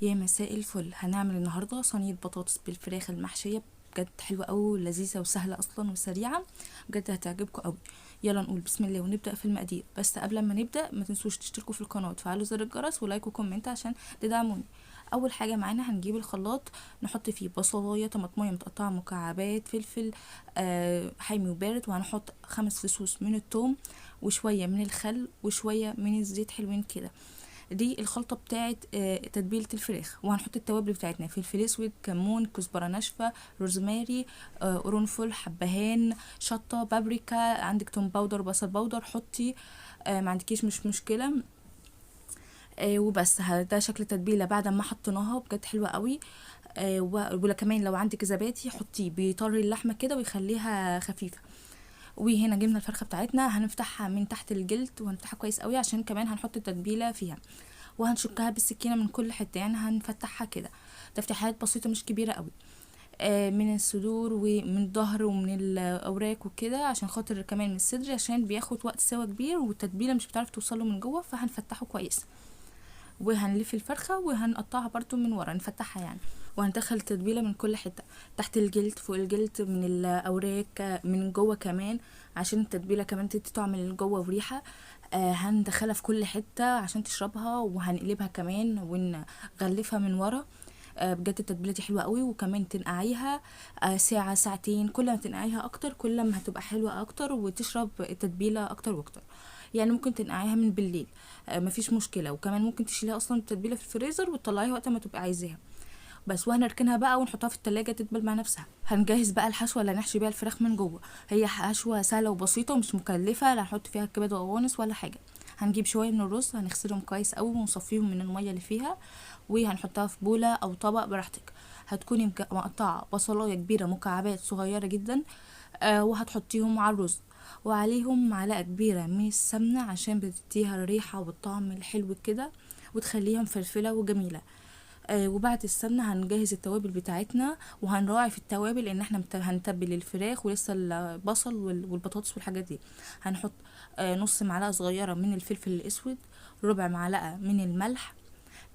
يا مساء الفل. هنعمل النهارده صينيه بطاطس بالفراخ المحشيه، بجد حلوه قوي ولذيذه وسهله اصلا وسريعه، بجد هتعجبكم قوي. يلا نقول بسم الله ونبدا في المقادير. بس قبل ما نبدا ما تنسوش تشتركوا في القناه وتفعلوا زر الجرس ولايك وكومنت عشان تدعموني. اول حاجه معانا هنجيب الخلاط، نحط فيه بصلايه طماطميه متقطعه مكعبات، فلفل حامي وبارد، وهنحط 5 فصوص من الثوم وشويه من الخل وشويه من الزيت حلوين كده. دي الخلطه بتاعه تتبيله الفراخ. وهنحط التوابل بتاعتنا: فلفل اسود، كمون، كزبره ناشفه، روزماري، قرنفل، حبهان، شطه، بابريكا، عندك توم باودر، بصل باودر حطي، ما عندكيش مش مشكله. وبس ده شكل التتبيله بعد ما حطيناها، بجد حلوه قوي. ولا كمان لو عندك زبادي حطيه، بيطري اللحمه كده ويخليها خفيفه. وهنا جبنا الفرخه بتاعتنا، هنفتحها من تحت الجلد وهنفتحها كويس قوي عشان كمان هنحط التتبيله فيها، وهنشكها بالسكينه من كل حته، يعني هنفتحها كده تفتيحات بسيطه مش كبيره قوي، من الصدور ومن الظهر ومن الاوراق وكده، عشان خاطر كمان من الصدر عشان بياخد وقت سوا كبير والتتبيله مش بتعرف توصله من جوه، فهنفتحه كويس. وهنلف الفرخه وهنقطعها برضو من ورا، نفتحها يعني. وهندخل التتبيله من كل حته، تحت الجلد، فوق الجلد، من الاوراق، من جوه كمان، عشان التتبيله كمان تدي طعم لجوه وريحه. هندخلها في كل حته عشان تشربها، وهنقلبها كمان ونغلفها من ورا. بجد التتبيله دي حلوه قوي. وكمان تنقعيها ساعه ساعتين، كل ما تنقعيها اكتر كل ما هتبقى حلوه اكتر وتشرب التتبيله اكتر واكتر. يعني ممكن تنقعيها من بالليل، مفيش مشكله. وكمان ممكن تشيليها اصلا التتبيله في الفريزر وتطلعيها وقت ما تبقى عايزاها بس. وهنركنها بقى ونحطها في التلاجة تدبل مع نفسها. هنجهز بقى الحشوه اللي هنحشي بيها الفراخ من جوه. هي حشوه سهله وبسيطه ومش مكلفه، لا هنحط فيها كبد وقوانص ولا حاجه. هنجيب شويه من الرز، هنغسلهم كويس قوي ونصفيهم من الميه اللي فيها، وهنحطها في بوله او طبق براحتك. هتكوني مقطعه بصلايه كبيره مكعبات صغيره جدا، وهتحطيهم على الرز، وعليهم معلقه كبيره من السمنه عشان بتديها الريحه والطعم الحلو كده، وتخليها مفلفله وجميله. وبعد السمنه هنجهز التوابل بتاعتنا، وهنراعي في التوابل ان احنا هنتبل الفراخ ولسه البصل والبطاطس والحاجات دي. هنحط نص معلقه صغيره من الفلفل الاسود، ربع معلقه من الملح.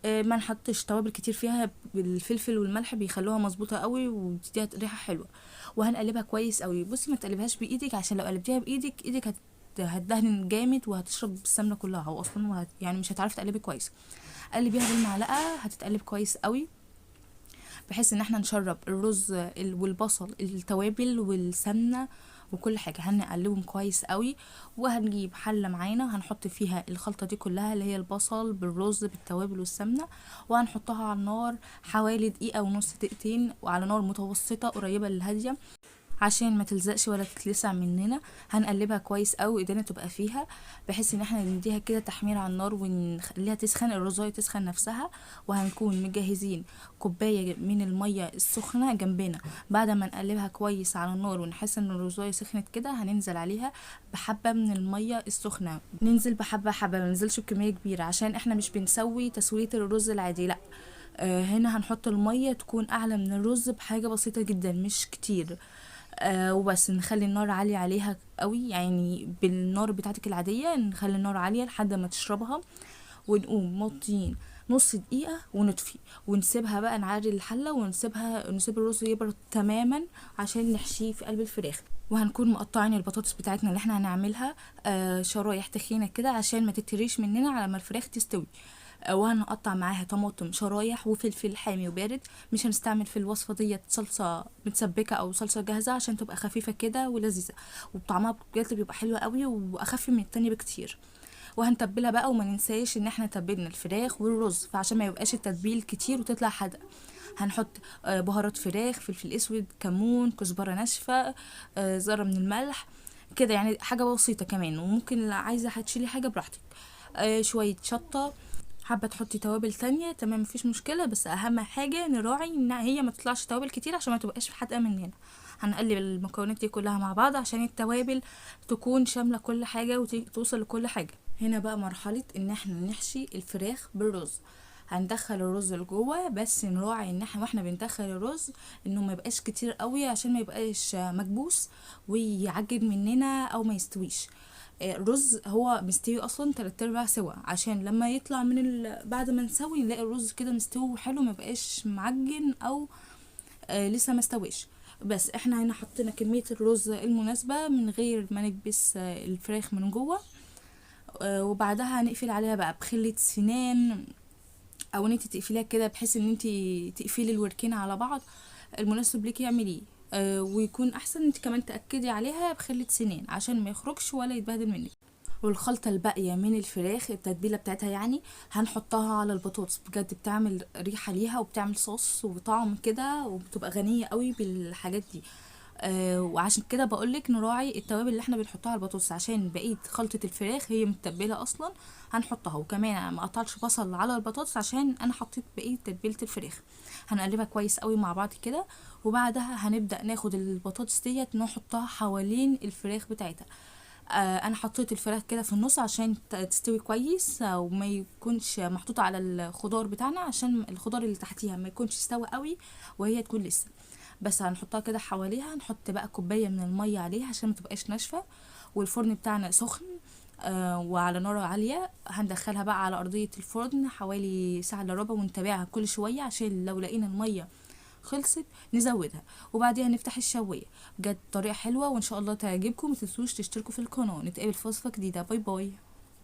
ما نحطش توابل كتير فيها، الفلفل والملح بيخلوها مظبوطه قوي وبتديها ريحه حلوه. وهنقلبها كويس قوي. بصي ما تقلبهاش بايدك، عشان لو قلبتيها بايدك ايدك هتدهن جامد وهتشرب السمنه كلها، او اصلا يعني مش هتعرفي تقلبي كويس. قلبيها بالمعلقه هتتقلب كويس قوي، بحيث ان احنا نشرب الرز والبصل التوابل والسمنه وكل حاجه. هنقلبهم كويس قوي. وهنجيب حله معانا هنحط فيها الخلطه دي كلها، اللي هي البصل بالرز بالتوابل والسمنه، وهنحطها على النار حوالي دقيقه ونص دقيقتين، وعلى نار متوسطه قريبه للهاديه عشان ما تلزقش ولا تتلسع مننا. هنقلبها كويس قوي ايدينا تبقى فيها، بحيث ان احنا نديها كده تحمير على النار ونخليها تسخن، الرزايه تسخن نفسها. وهنكون مجهزين كوبايه من الميه السخنه جنبنا. بعد ما نقلبها كويس على النار ونحس ان الرزايه سخنت كده، هننزل عليها بحبه من الميه السخنه، ننزل بحبه حبه، ما ننزلش بكميه كبيره عشان احنا مش بنسوي تسويه الرز العادي، لا. هنا هنحط الميه تكون اعلى من الرز بحاجه بسيطه جدا مش كتير. وبس نخلي النار عالية عليها قوي، يعني بالنار بتاعتك العادية نخلي النار عالية لحد ما تشربها. ونقوم موطين نص دقيقة ونطفي، ونسيبها بقى، نعري الحلة نسيب الرز يبرد تماما عشان نحشيه في قلب الفراخ. وهنكون مقطعين البطاطس بتاعتنا اللي احنا هنعملها شرايح تخينة كده عشان ما تتريش مننا على ما الفراخ تستوي. وهنقطع معاها طماطم شرايح وفلفل حامي وبارد. مش هنستعمل في الوصفة ديت صلصة متسبكة او صلصة جاهزة عشان تبقى خفيفة كده ولذيذة، وطعمها بجد بيبقى حلو قوي واخف من التاني بكتير. وهنتبلها بقى، وما ننساش ان احنا تبلنا الفراخ والرز، فعشان ما يبقاش التتبيل كتير وتطلع حادقة هنحط بهارات فراخ، فلفل اسود، كمون، كزبرة ناشفة، ذرة من الملح كده، يعني حاجة بسيطة كمان. وممكن لو عايزة هتشيلي حاجة براحتك، شوية شطة. حابه تحطي توابل تانية تمام مفيش مشكله، بس اهم حاجه نراعي ان هي ما تطلعش توابل كتير عشان ما تبقاش حادقه مننا. هنقلب المكونات دي كلها مع بعض عشان التوابل تكون شامله كل حاجه وتوصل لكل حاجه. هنا بقى مرحله ان احنا نحشي الفراخ بالرز. هندخل الرز لجوه، بس نراعي ان احنا واحنا بندخل الرز انه ما يبقاش كتير قوي عشان ما يبقاش مكبوس ويعجن مننا او ما يستويش. الرز هو مستوي اصلا 3/4 سوا، عشان لما يطلع من بعد ما نسوي نلاقي الرز كده مستوي حلو، ما بقاش معجن او لسه ما استويش. بس احنا هنا حطينا كمية الرز المناسبة من غير ما نكبس الفراخ من جوه. وبعدها هنقفل عليها بقى بخلة سنان، او ان انت تقفليها كده بحيث ان انت تقفلي الوركين على بعض، المناسب ليكي اعمليه. ويكون احسن انت كمان تأكدي عليها بخلة سنان عشان ما يخرجش ولا يتبهدل منك. والخلطة الباقية من الفراخ التتبيلة بتاعتها يعني هنحطها على البطاطس، بجد بتعمل ريحة ليها وبتعمل صوص وطعم كده، وبتبقى غنية قوي بالحاجات دي. وعشان كده بقولك نراعي التوابل اللي احنا بنحطها على البطاطس، عشان بقية خلطة الفراخ هي متبلة اصلا هنحطها. وكمان أنا ما قطعتش بصل على البطاطس عشان انا حطيت بقية تتبيلة الفراخ. هنقلبها كويس قوي مع بعض كده، وبعدها هنبدأ ناخد البطاطس ديت نحطها حوالين الفراخ بتاعتها. انا حطيت الفراخ كده في النص عشان تستوي كويس، وما يكونش محطوطة على الخضار بتاعنا، عشان الخضار اللي تحتيها ما يكونش استوى قوي وهي تكون لسه. بس هنحطها كده حواليها، نحط بقى كوباية من المية عليها عشان ما تبقاش ناشفة. والفرن بتاعنا سخن وعلى نار عالية. هندخلها بقى على أرضية الفرن حوالي ساعة الا ربع، ونتابعها كل شوية عشان لو لقينا المية خلصت نزودها. وبعديها نفتح الشواية. بجد طريقة حلوة وان شاء الله تعجبكم. متنسوش تشتركوا في القناة. نتقابل في وصفة جديدة. باي باي.